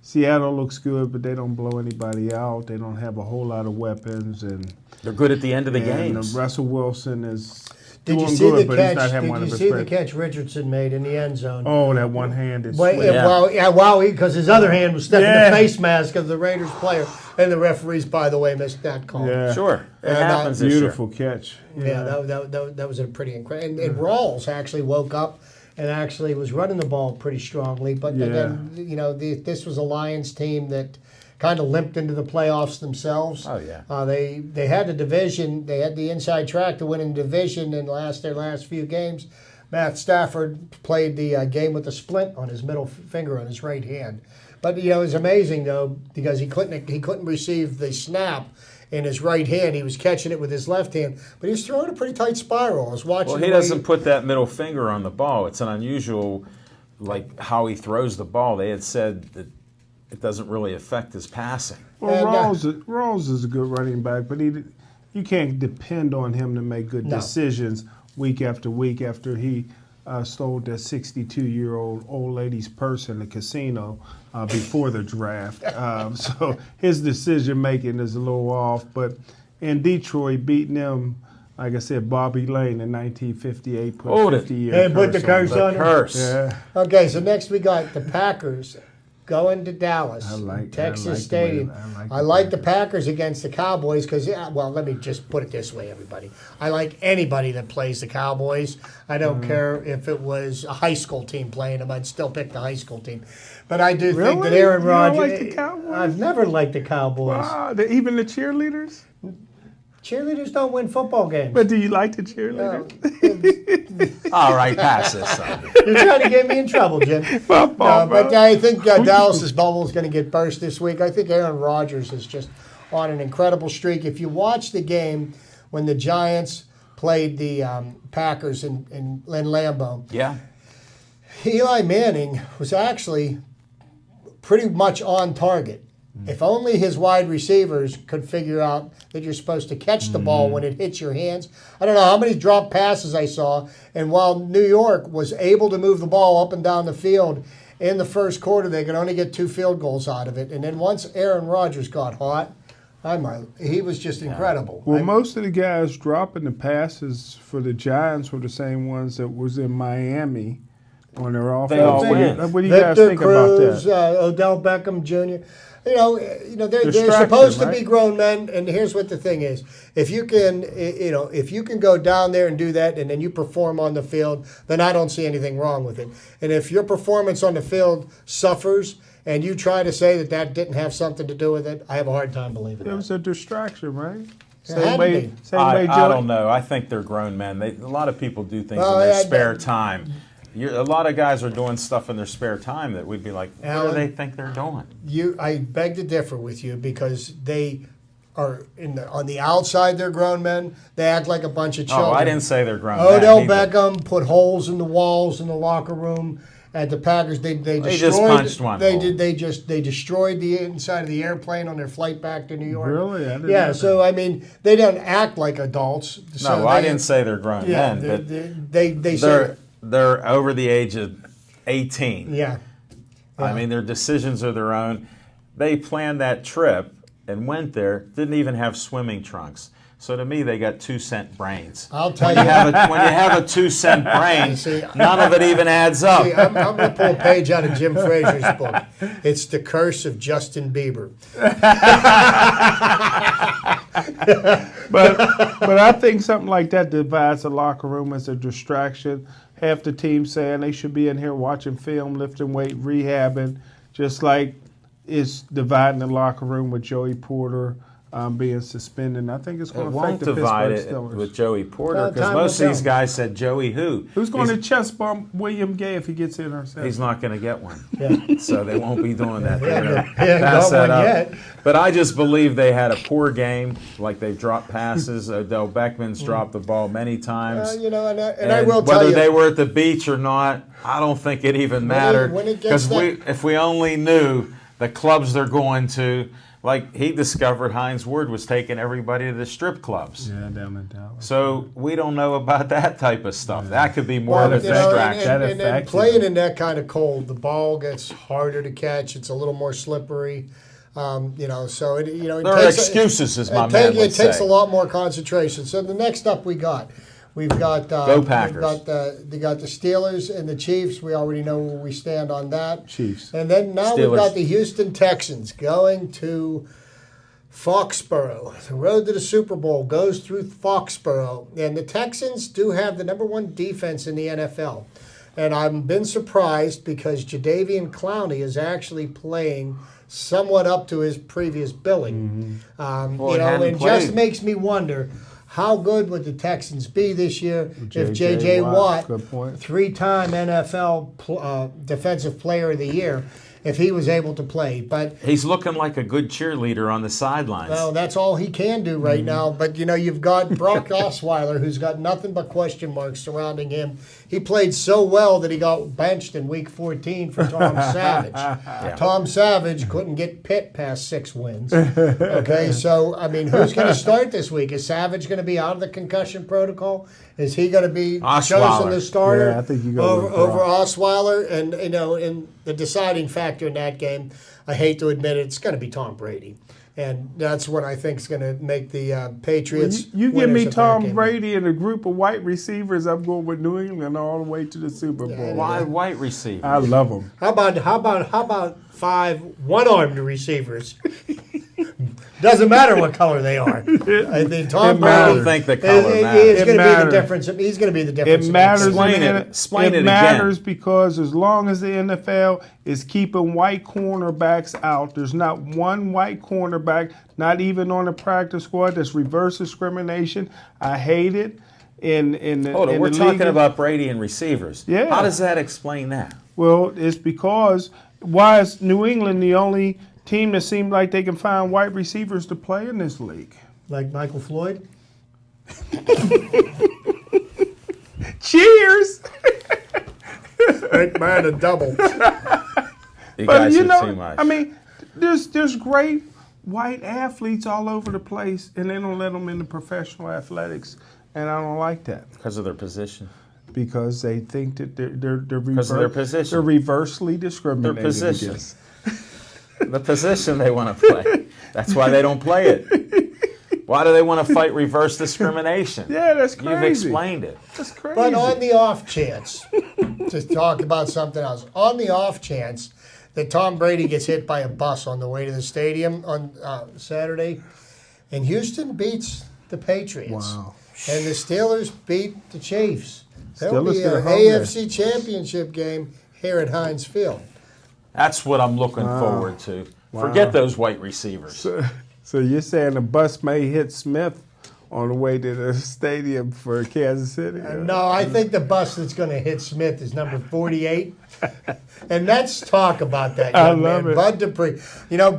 Seattle looks good, but they don't blow anybody out. They don't have a whole lot of weapons, and They're good at the end of the and games. Russell Wilson is Did you doing see good, the but catch? he's not having Did one you of his see the best. catch Richardson made in the end zone? Oh, that one-handed Well, swing. because his other hand was stuck in Yeah. the face mask of the Raiders player, and the referees, by the way, missed that call. Yeah. Sure, it And, happens this year. Beautiful catch. Yeah, that was a pretty incredible. And Rawls actually woke up and actually was running the ball pretty strongly. But then, this was a Lions team that kind of limped into the playoffs themselves. Oh, yeah. They had the division. They had the inside track to win in the division in their last few games. Matt Stafford played the game with a splint on his middle finger on his right hand. But it was amazing though because he couldn't receive the snap in his right hand. He was catching it with his left hand, but he was throwing a pretty tight spiral. I was watching. Well, he doesn't put that middle finger on the ball. It's an unusual, like how he throws the ball. They had said that it doesn't really affect his passing. Well, Rawls is a good running back, but you can't depend on him to make good decisions week after he stole that 62-year-old old lady's purse in the casino before the draft. So his decision-making is a little off. But in Detroit, beating them, like I said, Bobby Lane in 1958 put 50-year and put the curse on him. Yeah. Okay, so next we got the Packers going to Dallas, Texas I like Stadium. I like the Packers against the Cowboys because, let me just put it this way, everybody. I like anybody that plays the Cowboys. I don't care if it was a high school team playing them. I'd still pick the high school team. But I do think that Aaron Rodgers. You don't like the Cowboys? I've never liked the Cowboys. Wow, even the cheerleaders? Cheerleaders don't win football games. But do you like the cheerleaders? All right, pass this. Son. You're trying to get me in trouble, Jim. But I think Dallas's bubble is going to get burst this week. I think Aaron Rodgers is just on an incredible streak. If you watch the game when the Giants played the Packers in Lambeau, Eli Manning was actually pretty much on target. If only his wide receivers could figure out that you're supposed to catch the ball when it hits your hands. I don't know how many drop passes I saw, and while New York was able to move the ball up and down the field in the first quarter, they could only get 2 field goals out of it. And then once Aaron Rodgers got hot, he was just incredible. Well, most of the guys dropping the passes for the Giants were the same ones that was in Miami on their offense. They all win. What do you guys think about that? Odell Beckham Jr. They're supposed to be grown men, and here's what the thing is: if you can go down there and do that, and then you perform on the field, then I don't see anything wrong with it. And if your performance on the field suffers, and you try to say that didn't have something to do with it, I have a hard time believing It was that. a distraction, right? Same way, I don't know. I think they're grown men. A lot of people do things in their spare time. A lot of guys are doing stuff in their spare time that we'd be like, what do they think they're doing? I beg to differ with you because they are on the outside. They're grown men. They act like a bunch of children. Oh, I didn't say they're grown Odell men. Beckham put holes in the walls in the locker room at the Packers. They destroyed. Just punched one. They destroyed the inside of the airplane on their flight back to New York. Really? I didn't Yeah. know So I mean, they don't act like adults. No, I didn't say they're grown men. But they're over the age of 18. Yeah. I mean, their decisions are their own. They planned that trip and went there, didn't even have swimming trunks. So to me, they got 2-cent brains. I'll tell when you. When you have a 2-cent brain, none of it even adds up. See, I'm going to pull a page out of Jim Frazier's book. It's The Curse of Justin Bieber. But I think something like that divides the locker room as a distraction. Half the team saying they should be in here watching film, lifting weight, rehabbing, just like it's dividing the locker room with Joey Porter being suspended. I think it's going to affect the Pittsburgh Steelers. It won't divide it with Joey Porter because most of these guys said Joey who? Who's going to chest bump William Gay if he gets intercepted? He's not going to get one. Yeah. So they won't be doing that. They're going to pass that up. Yet. But I just believe they had a poor game. Like they've dropped passes. Odell Beckman's dropped the ball many times. And I will tell you, whether they were at the beach or not, I don't think it even mattered. Because if we only knew the clubs they're going to. Like he discovered Hines Ward was taking everybody to the strip clubs. Yeah, down in Dallas. So we don't know about that type of stuff. Yeah. That could be more of a distraction. And playing in that kind of cold, the ball gets harder to catch. It's a little more slippery. So there are excuses, as my man would say. It takes a lot more concentration. So the next up we've got Go Packers. They got the Steelers and the Chiefs. We already know where we stand on that. Chiefs. And then now we've got the Houston Texans going to Foxborough. The road to the Super Bowl goes through Foxborough. And the Texans do have the number 1 defense in the NFL. And I've been surprised because Jadeveon Clowney is actually playing somewhat up to his previous billing. Mm-hmm. Just makes me wonder, how good would the Texans be this year if J.J. Watt, 3-time NFL Defensive Player of the Year, if he was able to play? But he's looking like a good cheerleader on the sidelines. Well, that's all he can do right now. But, you've got Brock Osweiler, who's got nothing but question marks surrounding him. He played so well that he got benched in Week 14 for Tom Savage. Yeah. Tom Savage couldn't get Pitt past 6 wins. Okay, so, who's going to start this week? Is Savage going to be out of the concussion protocol? Is he going to be chosen the starter I think you go over Osweiler? And, in the deciding factor in that game, I hate to admit it, it's going to be Tom Brady. And that's what I think is going to make the Patriots. You give me Tom Brady and a group of white receivers, I'm going with New England all the way to the Super Bowl. Yeah, why white receivers? I love them. How about 5 one-armed receivers? Doesn't matter what color they are. I think Tom Brady. I don't think the color matters. He's going to be the difference. He's going to be the difference. It matters. Explain it again. Matters because as long as the NFL is keeping white cornerbacks out, there's not one white cornerback, not even on the practice squad. That's reverse discrimination. I hate it. We're talking about Brady and receivers. Yeah. How does that explain that? Well, it's because why is New England the only team that seems like they can find white receivers to play in this league? Like Michael Floyd? Cheers! Make mine a double. You guys are too much. There's great white athletes all over the place, and they don't let them into professional athletics, and I don't like that. Because of their position. Because they think that they're because of their position. They're reversely discriminated their position. Against. The position they want to play. That's why they don't play it. Why do they want to fight reverse discrimination? Yeah, that's crazy. You've explained it. That's crazy. But on the off chance, to talk about something else, on the off chance that Tom Brady gets hit by a bus on the way to the stadium on Saturday, and Houston beats the Patriots, and the Steelers beat the Chiefs, there'll be an AFC Championship game here at Heinz Field. That's what I'm looking forward to. Forget those white receivers. So you're saying the bus may hit Smith on the way to the stadium for Kansas City? No, I think the bus that's going to hit Smith is number 48. And let's talk about that young man, Bud Dupree.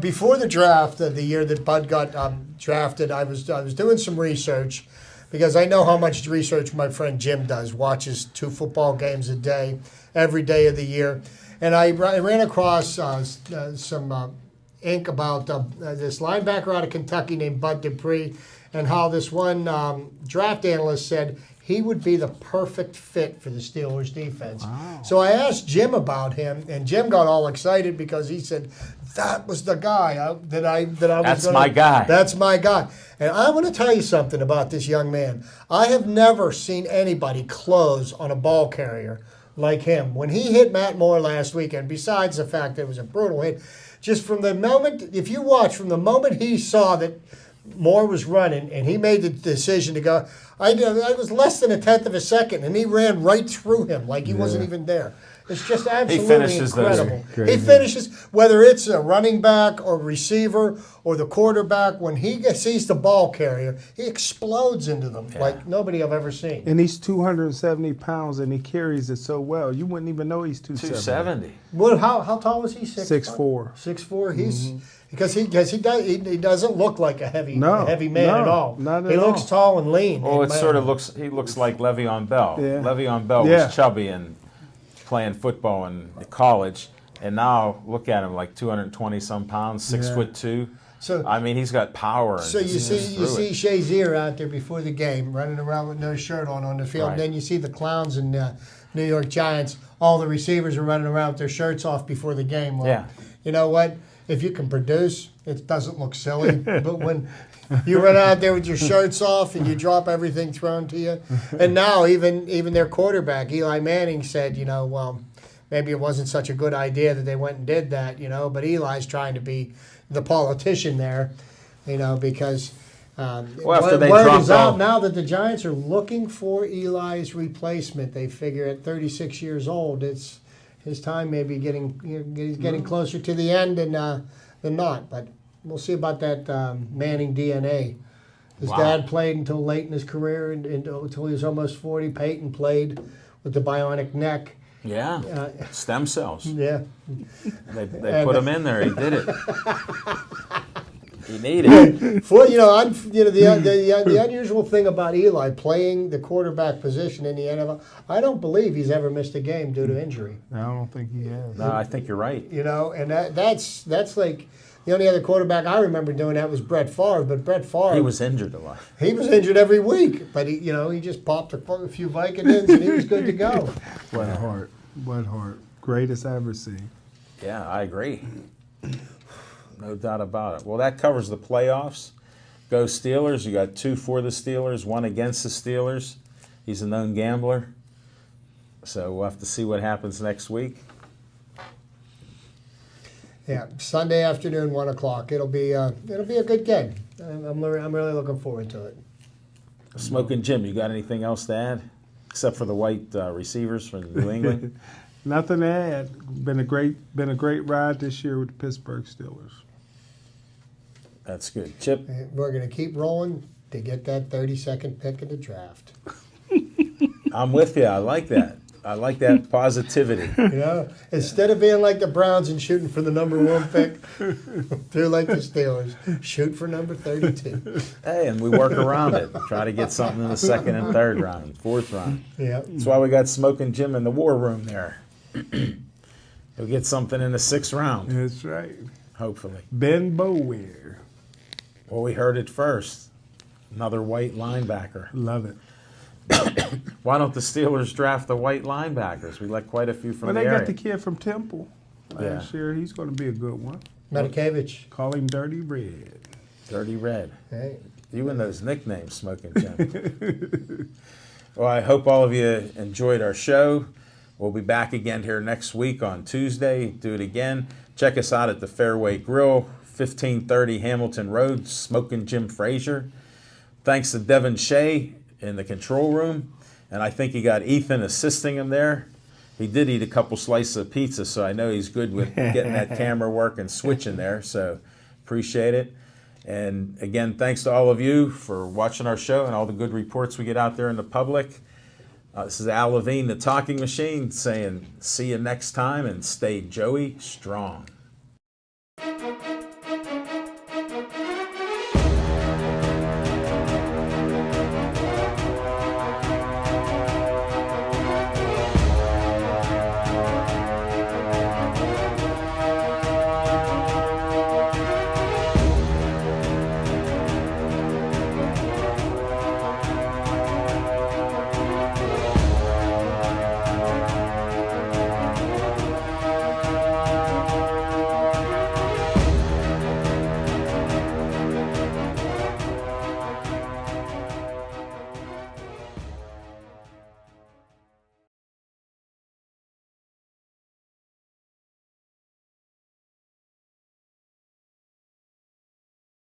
Before the draft, the year that Bud got drafted, I was doing some research because I know how much research my friend Jim does, watches 2 football games a day, every day of the year. And I ran across some ink about this linebacker out of Kentucky named Bud Dupree and how this one draft analyst said he would be the perfect fit for the Steelers defense. Wow. So I asked Jim about him, and Jim got all excited because he said, that was the guy that I was That's my guy. That's my guy. And I want to tell you something about this young man. I have never seen anybody close on a ball carrier like him. When he hit Matt Moore last weekend, besides the fact that it was a brutal hit, just from the moment, if you watch, from the moment he saw that Moore was running, and he made the decision to go. I was less than a tenth of a second, and he ran right through him like he wasn't even there. It's just absolutely incredible. He finishes, whether it's a running back or receiver or the quarterback, when he sees the ball carrier, he explodes into them like nobody I've ever seen. And he's 270 pounds, and he carries it so well. You wouldn't even know he's 270. Well, how tall was he? 6'4". 6'4". He's because he doesn't look like a heavy man at all. Not at he all. looks tall and lean. Well, it sort of he looks like Le'Veon Bell. Yeah. Le'Veon Bell was chubby and playing football in college, and now look at him, like 220-some pounds, 6'2". So I mean, he's got power. So you see Shazier out there before the game, running around with no shirt on the field. Right. And then you see the clowns in New York Giants. All the receivers are running around with their shirts off before the game. Well, you know what? If you can produce, it doesn't look silly. But when you run out there with your shirts off and you drop everything thrown to you, and now even their quarterback Eli Manning said, well, maybe it wasn't such a good idea that they went and did that, But Eli's trying to be the politician there, because word is out now that the Giants are looking for Eli's replacement. They figure at 36 years old, it's his time may be he's getting closer to the end than not. But we'll see about that Manning DNA. His dad played until late in his career, until he was almost 40. Peyton played with the bionic neck. Yeah, stem cells. Yeah. They put him in there. He did it. He needed it. The unusual thing about Eli playing the quarterback position in the NFL, I don't believe he's ever missed a game due to injury. I don't think he has. No, I think you're right. And that's like the only other quarterback I remember doing that was Brett Favre. But Brett Favre, he was injured a lot. He was injured every week, but he just popped a few Vicodins and he was good to go. What heart. Greatest I ever seen. Yeah, I agree. No doubt about it. Well, that covers the playoffs. Go Steelers. You got 2 for the Steelers, 1 against the Steelers. He's a known gambler. So we'll have to see what happens next week. Yeah, Sunday afternoon, 1 o'clock. It'll be a good game. I'm really looking forward to it. Smoking Jim, you got anything else to add? Except for the white receivers from New England? Nothing to add. Been a great ride this year with the Pittsburgh Steelers. That's good. Chip? We're going to keep rolling to get that 32nd pick in the draft. I'm with you. I like that. I like that positivity. Instead of being like the Browns and shooting for the number 1 pick, they're like the Steelers. Shoot for number 32. Hey, and we work around it. Try to get something in the 2nd and 3rd round, 4th round. Yeah. That's why we got Smoking Jim in the war room there. He'll get something in the 6th round. That's right. Hopefully. Ben Bower. Well, we heard it first. Another white linebacker. Love it. Why don't the Steelers draft the white linebackers? We let quite a few from the area. Well, they got the kid from Temple last year. He's going to be a good one. Medikevich. Call him Dirty Red. Dirty Red. Hey. You and those nicknames, Smoking Jim. Well, I hope all of you enjoyed our show. We'll be back again here next week on Tuesday. Do it again. Check us out at the Fairway Grill, 1530 Hamilton Road, Smoking Jim Frazier. Thanks to Devin Shea in the control room, and I think he got Ethan assisting him there. He did eat a couple slices of pizza, so I know he's good with getting that camera work and switching there, so appreciate it. And again, thanks to all of you for watching our show and all the good reports we get out there in the public. This is Al Levine, the Talking Machine, saying see you next time and stay Joey strong.